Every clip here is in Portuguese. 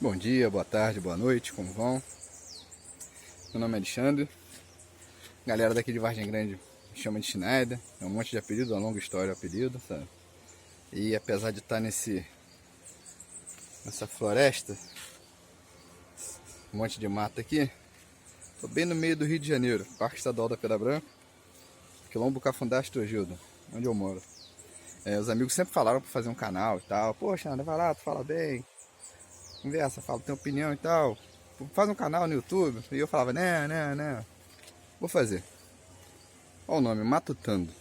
Bom dia, boa tarde, boa noite, como vão? Meu nome é Alexandre, galera daqui de Vargem Grande me chama de Schneider, é um monte de apelido, uma longa história o apelido, sabe? E apesar de estar nessa floresta, um monte de mata aqui, tô bem no meio do Rio de Janeiro, Parque Estadual da Pedra Branca, Quilombo Cafundá Astrogildo, onde eu moro. Os amigos sempre falaram pra fazer um canal e tal, poxa, Schneider, vai lá, tu fala bem, conversa, fala, tem opinião e tal, faz um canal no YouTube. E eu falava, né, vou fazer. Olha o nome, Matutando.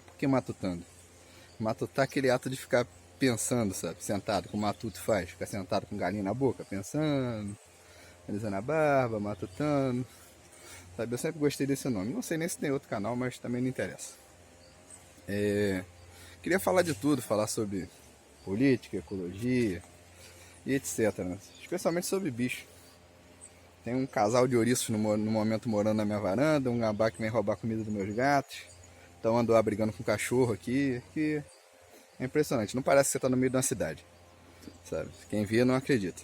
Por que matutando? Matutar é aquele ato de ficar pensando, sabe? Sentado, como o matuto faz. Ficar sentado com galinha na boca, pensando, alisando a barba, matutando. Sabe? Eu sempre gostei desse nome. Não sei nem se tem outro canal, mas também não interessa. Queria falar de tudo, falar sobre política, ecologia e etc. Né? Especialmente sobre bicho. Tem um casal de ouriços no momento morando na minha varanda, um gambá que vem roubar a comida dos meus gatos. Então ando lá brigando com um cachorro aqui, que é impressionante. Não parece que você está no meio de uma cidade, sabe? Quem vê não acredita.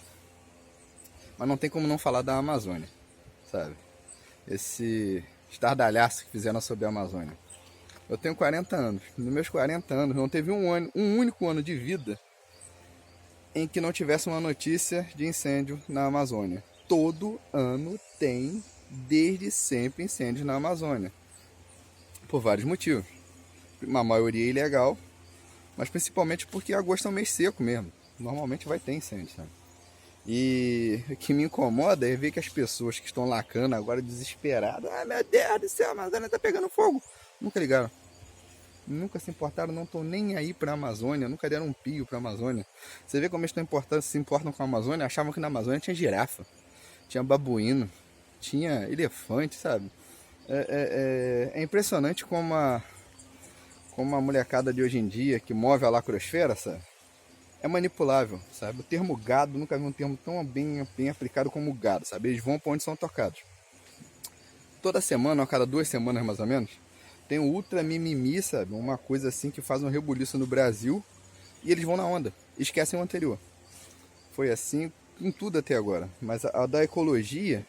Mas não tem como não falar da Amazônia, sabe? Esse estardalhaço que fizeram sobre a Amazônia. Eu tenho 40 anos. Nos meus 40 anos não teve um único ano de vida em que não tivesse uma notícia de incêndio na Amazônia. Todo ano tem, desde sempre, incêndios na Amazônia. Por vários motivos. Uma maioria ilegal, mas principalmente porque agosto é um mês seco mesmo. Normalmente vai ter incêndio, sabe? E o que me incomoda é ver que as pessoas que estão lacrando agora desesperadas, ah, meu Deus do céu, a Amazônia tá pegando fogo. Nunca ligaram. Nunca se importaram, não estão nem aí pra Amazônia, nunca deram um pio pra Amazônia. Você vê como eles se importam com a Amazônia, achavam que na Amazônia tinha girafa, tinha babuíno, tinha elefante, sabe? É impressionante como a molecada de hoje em dia, que move a lacrosfera, sabe? É manipulável, sabe? O termo gado, nunca vi um termo tão bem aplicado como gado, sabe? Eles vão para onde são tocados. Toda semana, ou a cada 2 semanas mais ou menos, tem um ultra mimimi, sabe? Uma coisa assim que faz um rebuliço no Brasil e eles vão na onda, esquecem o anterior. Foi assim em tudo até agora, mas a da ecologia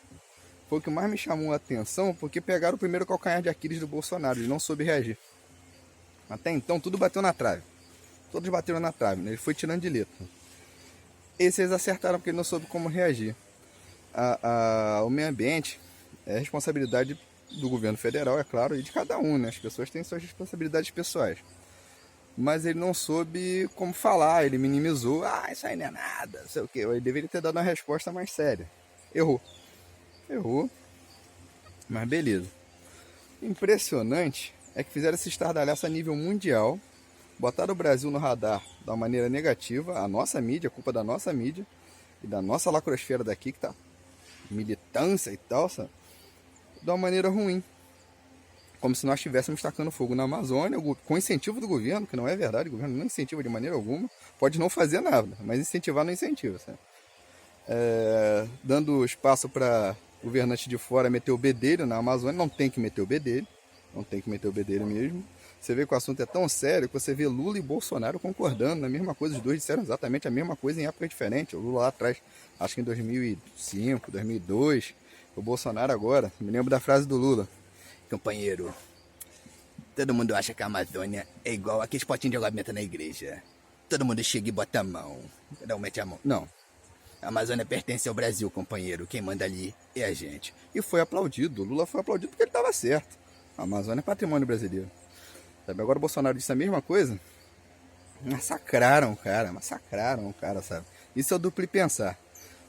foi o que mais me chamou a atenção, porque pegaram o primeiro calcanhar de Aquiles do Bolsonaro, ele não soube reagir. Até então tudo bateu na trave. Todos bateram na trave, né? Ele foi tirando de letra. Esse eles acertaram porque ele não soube como reagir. O meio ambiente é responsabilidade do governo federal, é claro, e de cada um, né? As pessoas têm suas responsabilidades pessoais. Mas ele não soube como falar, ele minimizou. Ah, isso aí não é nada, não sei o quê. Ele deveria ter dado uma resposta mais séria. Errou. Errou. Mas beleza. Impressionante é que fizeram esse estardalhaço a nível mundial. Botaram o Brasil no radar da maneira negativa, a nossa mídia, a culpa da nossa mídia e da nossa lacrosfera daqui, que tá militância e tal, sabe? De uma maneira ruim. Como se nós estivéssemos tacando fogo na Amazônia, com incentivo do governo, que não é verdade, o governo não incentiva de maneira alguma, pode não fazer nada, mas incentivar não incentiva, sabe? Dando espaço para governante de fora meter o bedelho na Amazônia, não tem que meter o bedelho, não tem que meter o bedelho mesmo. Você vê que o assunto é tão sério que você vê Lula e Bolsonaro concordando na mesma coisa. Os dois disseram exatamente a mesma coisa em épocas diferentes. O Lula lá atrás, acho que em 2005, 2002. O Bolsonaro agora. Me lembro da frase do Lula. Companheiro, todo mundo acha que a Amazônia é igual aqueles potinhos de água benta na igreja. Todo mundo chega e bota a mão. Cada um mete a mão. Não. A Amazônia pertence ao Brasil, companheiro. Quem manda ali é a gente. E foi aplaudido. O Lula foi aplaudido porque ele estava certo. A Amazônia é patrimônio brasileiro. Sabe? Agora o Bolsonaro disse a mesma coisa. Massacraram o cara, sabe? Isso é o duplo pensar.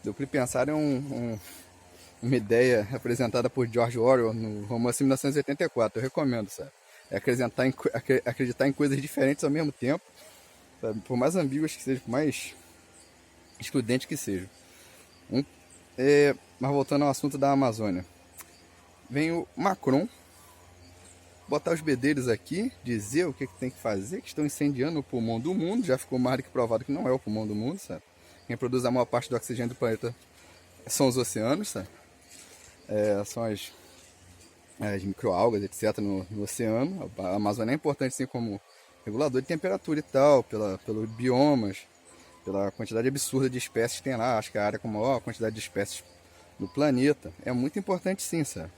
Duplo pensar é uma ideia apresentada por George Orwell no romance 1984. Eu recomendo, sabe? É acreditar em coisas diferentes ao mesmo tempo, sabe? Por mais ambíguas que sejam, por mais excludentes que sejam. Mas voltando ao assunto da Amazônia. Vem o Macron botar os bedelhos aqui, dizer o que tem que fazer, que estão incendiando o pulmão do mundo. Já ficou mais do que provado que não é o pulmão do mundo, sabe? Quem produz a maior parte do oxigênio do planeta são os oceanos, sabe? São as microalgas, etc. no oceano. A Amazônia é importante, assim, como regulador de temperatura e tal, pelos biomas. pela quantidade absurda de espécies que tem lá. Acho que é a área com a maior quantidade de espécies no planeta. É muito importante sim, sabe?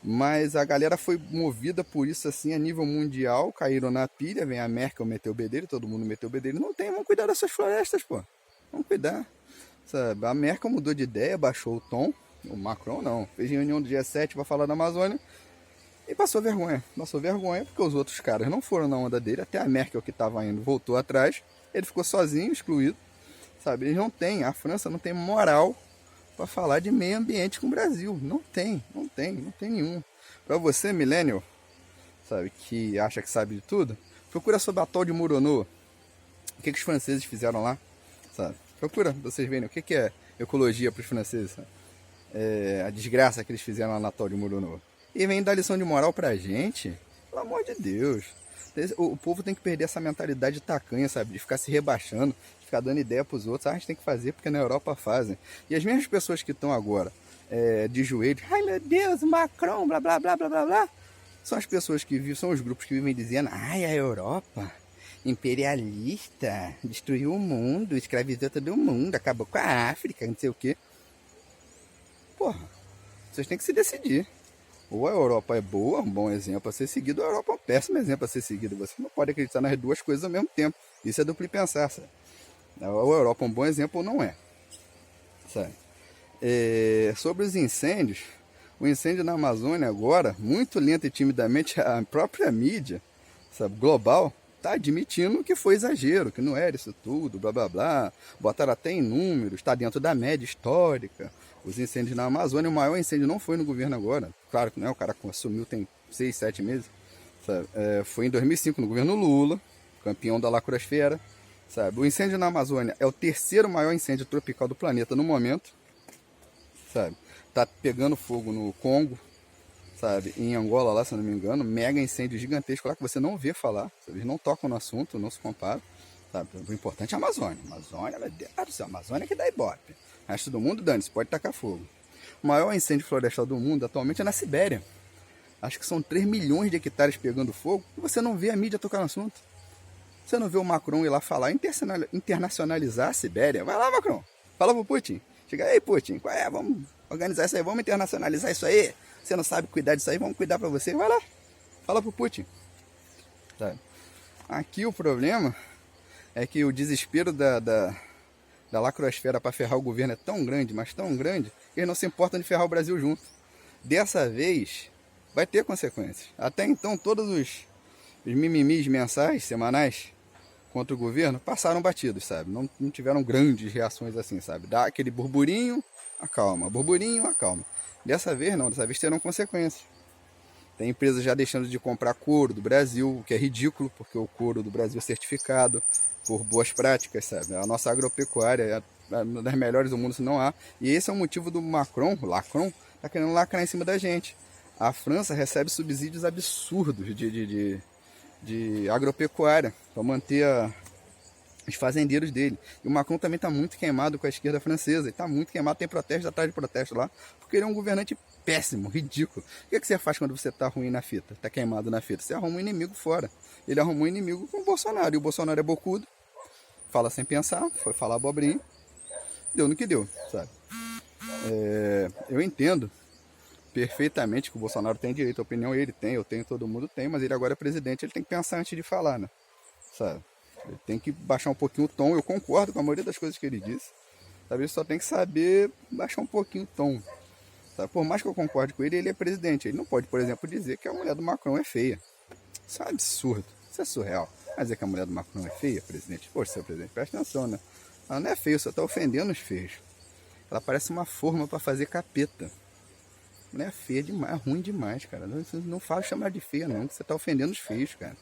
Mas a galera foi movida por isso assim a nível mundial, caíram na pilha, vem a Merkel meteu o bedelho, todo mundo meteu o bedelho. Não tem, vamos cuidar dessas florestas, pô. Vamos cuidar. Sabe? A Merkel mudou de ideia, baixou o tom. O Macron não. Fez reunião do G7 para falar da Amazônia e passou vergonha. Passou vergonha porque os outros caras não foram na onda dele. Até a Merkel que estava indo voltou atrás. Ele ficou sozinho, excluído. Sabe? Eles não têm, a França não tem moral para falar de meio ambiente com o Brasil. Não tem nenhum. Para você, millennial, sabe, que acha que sabe de tudo, procura sobre a atol de Muronô. O que os franceses fizeram lá, sabe? Procura, pra vocês verem o que é ecologia para os franceses, sabe? A desgraça que eles fizeram lá na atol de Muronô. E vem dar lição de moral pra gente, pelo amor de Deus. O povo tem que perder essa mentalidade tacanha, sabe? De ficar se rebaixando, de ficar dando ideia pros outros. Ah, a gente tem que fazer porque na Europa fazem. E as mesmas pessoas que estão agora de joelhos, ai meu Deus, Macron, blá blá blá blá blá blá, são as pessoas que vivem, são os grupos que vivem dizendo, ai, a Europa imperialista, destruiu o mundo, escravizou todo mundo, acabou com a África, não sei o quê. Porra, vocês têm que se decidir. Ou a Europa é boa, um bom exemplo a ser seguido, ou a Europa é um péssimo exemplo a ser seguido. Você não pode acreditar nas duas coisas ao mesmo tempo. Isso é duplo pensar, sabe? Ou a Europa é um bom exemplo ou não é. Sabe? Sobre os incêndios, o incêndio na Amazônia agora, muito lento e timidamente, a própria mídia, sabe, global, está admitindo que foi exagero, que não era isso tudo, blá blá blá. Botaram até em números, está dentro da média histórica. Os incêndios na Amazônia, o maior incêndio não foi no governo agora. Claro que não, o cara assumiu tem 6, 7 meses. Sabe? Foi em 2005 no governo Lula, campeão da lacrosfera. Sabe? O incêndio na Amazônia é o terceiro maior incêndio tropical do planeta no momento. Sabe? Tá pegando fogo no Congo, sabe? Em Angola lá, se eu não me engano, mega incêndio gigantesco lá que você não vê falar. Sabe? Eles não tocam no assunto, não se comparam. Sabe? O importante é a Amazônia. Amazônia, meu Deus do céu, a Amazônia que dá ibope. O resto do mundo, dane-se, pode tacar fogo. O maior incêndio florestal do mundo atualmente é na Sibéria. Acho que são 3 milhões de hectares pegando fogo e você não vê a mídia tocar no assunto. Você não vê o Macron ir lá falar, internacionalizar a Sibéria. Vai lá, Macron. Fala pro Putin. Chega aí, Putin. Qual é? Vamos organizar isso aí, vamos internacionalizar isso aí. Você não sabe cuidar disso aí, vamos cuidar pra você. Vai lá. Fala pro Putin. Sabe? Aqui o problema é que o desespero da lacrosfera para ferrar o governo é tão grande, mas tão grande, que eles não se importam de ferrar o Brasil junto. Dessa vez, vai ter consequências. Até então, todos os mimimis mensais, semanais, contra o governo, passaram batidos, sabe? Não tiveram grandes reações assim, sabe? Dá aquele burburinho, acalma. Burburinho, acalma. Dessa vez não, dessa vez terão consequências. Tem empresas já deixando de comprar couro do Brasil, o que é ridículo, porque o couro do Brasil é certificado por boas práticas, sabe? A nossa agropecuária é uma das melhores do mundo, se não há. E esse é o motivo do Macron tá querendo lacrar em cima da gente. A França recebe subsídios absurdos de agropecuária para manter os fazendeiros dele. E o Macron também está muito queimado com a esquerda francesa. Ele está muito queimado, tem protesto atrás de protesto lá, porque ele é um governante péssimo, ridículo. O que você faz quando você está ruim na fita, está queimado na fita? Você arruma um inimigo fora. Ele arrumou um inimigo com o Bolsonaro, e o Bolsonaro é bocudo, fala sem pensar, foi falar abobrinha, deu no que deu, sabe? Eu entendo perfeitamente que o Bolsonaro tem direito à opinião, ele tem, eu tenho, todo mundo tem, mas ele agora é presidente, ele tem que pensar antes de falar, né? Sabe? Ele tem que baixar um pouquinho o tom, eu concordo com a maioria das coisas que ele disse, sabe? Ele só tem que saber baixar um pouquinho o tom, sabe? Por mais que eu concorde com ele, ele é presidente, ele não pode, por exemplo, dizer que a mulher do Macron é feia. Isso é um absurdo, isso é surreal. Mas dizer que a mulher do Macron é feia, presidente? Poxa, seu presidente, presta atenção, né? Ela não é feia, só está ofendendo os feios. Ela parece uma forma para fazer capeta. Não é feia demais, ruim demais, cara. Não fala chamar de feia, não, que você tá ofendendo os feios, cara.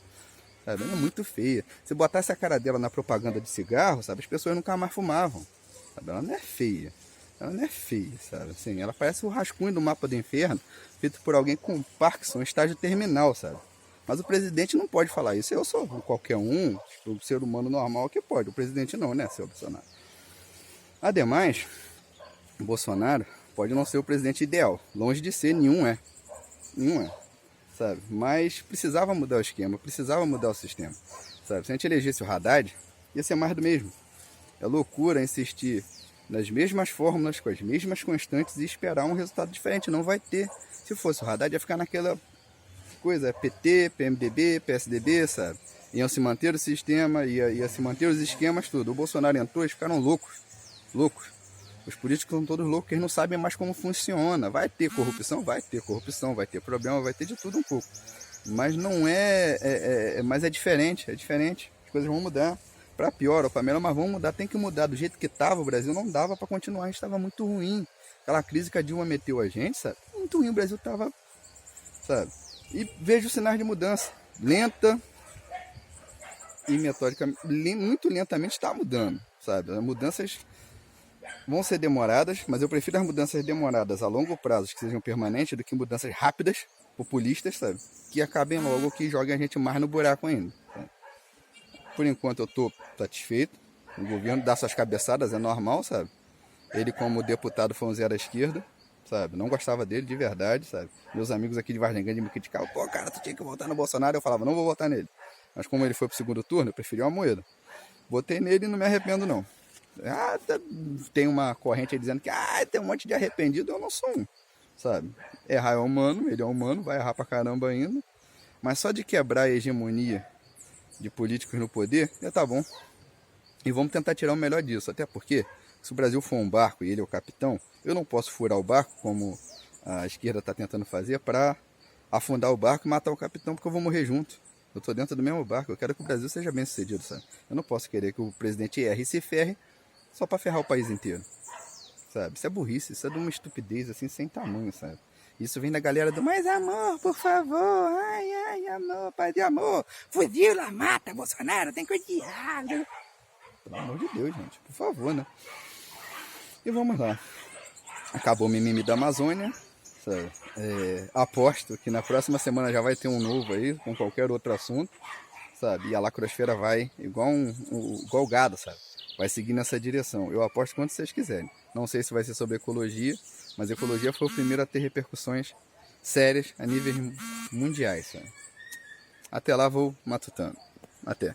Sabe? Ela é muito feia. Se botasse a cara dela na propaganda de cigarro, sabe, as pessoas nunca mais fumavam. Sabe? Ela não é feia. Ela não é feia, sabe? Assim, ela parece o rascunho do mapa do inferno, feito por alguém com Parkinson, estágio terminal, sabe? Mas o presidente não pode falar isso. Eu sou qualquer um, o ser humano normal que pode. O presidente não, né, seu Bolsonaro? Ademais, o Bolsonaro pode não ser o presidente ideal. Longe de ser, nenhum é. Nenhum é. Sabe? Mas precisava mudar o esquema, precisava mudar o sistema. Sabe? Se a gente elegesse o Haddad, ia ser mais do mesmo. É loucura insistir nas mesmas fórmulas, com as mesmas constantes e esperar um resultado diferente. Não vai ter. Se fosse o Haddad, ia ficar naquela coisa, PT, PMDB, PSDB, sabe? Iam se manter o sistema, ia se manter os esquemas, tudo. O Bolsonaro entrou, eles ficaram loucos. Loucos. Os políticos são todos loucos, eles não sabem mais como funciona. Vai ter corrupção, vai ter problema, vai ter de tudo um pouco. Mas não mas é diferente, As coisas vão mudar para pior ou para melhor, mas vão mudar, tem que mudar. Do jeito que estava o Brasil, não dava para continuar, a gente estava muito ruim. Aquela crise que a Dilma meteu a gente, sabe? Muito ruim, o Brasil estava, sabe? E vejo sinais de mudança, lenta e metódica, muito lentamente está mudando, sabe? As mudanças vão ser demoradas, mas eu prefiro as mudanças demoradas a longo prazo, que sejam permanentes, do que mudanças rápidas, populistas, sabe? Que acabem logo, que joguem a gente mais no buraco ainda, sabe? Por enquanto eu estou satisfeito. O governo dá suas cabeçadas, é normal, sabe? Ele, como deputado, foi um zero à esquerda, sabe? Não gostava dele de verdade, sabe? Meus amigos aqui de Vargem Grande me criticavam. Pô, cara, tu tinha que votar no Bolsonaro. Eu falava, não vou votar nele. Mas como ele foi pro segundo turno, eu preferi uma moeda. Votei nele e não me arrependo, não. Tem uma corrente aí dizendo que tem um monte de arrependido. Eu não sou um, sabe? Errar é humano, ele é humano, vai errar pra caramba ainda. Mas só de quebrar a hegemonia de políticos no poder, já tá bom. E vamos tentar tirar o melhor disso. Até porque, se o Brasil for um barco e ele é o capitão, eu não posso furar o barco, como a esquerda está tentando fazer, para afundar o barco e matar o capitão, porque eu vou morrer junto. Eu estou dentro do mesmo barco, eu quero que o Brasil seja bem sucedido, sabe? Eu não posso querer que o presidente erre e se ferre só para ferrar o país inteiro, sabe? Isso é burrice, isso é de uma estupidez assim, sem tamanho, sabe? Isso vem da galera do mais amor, por favor, ai, amor, pai de amor, fuzila, mata Bolsonaro, tem que odiar. Pelo amor de Deus, gente, por favor, né? E vamos lá. Acabou o mimimi da Amazônia, sabe? Aposto que na próxima semana já vai ter um novo aí, com qualquer outro assunto, sabe? E a lacrosfera vai igual gado, sabe? Vai seguir nessa direção. Eu aposto quanto vocês quiserem. Não sei se vai ser sobre ecologia, mas ecologia foi o primeiro a ter repercussões sérias a níveis mundiais, sabe? Até lá, vou matutando. Até.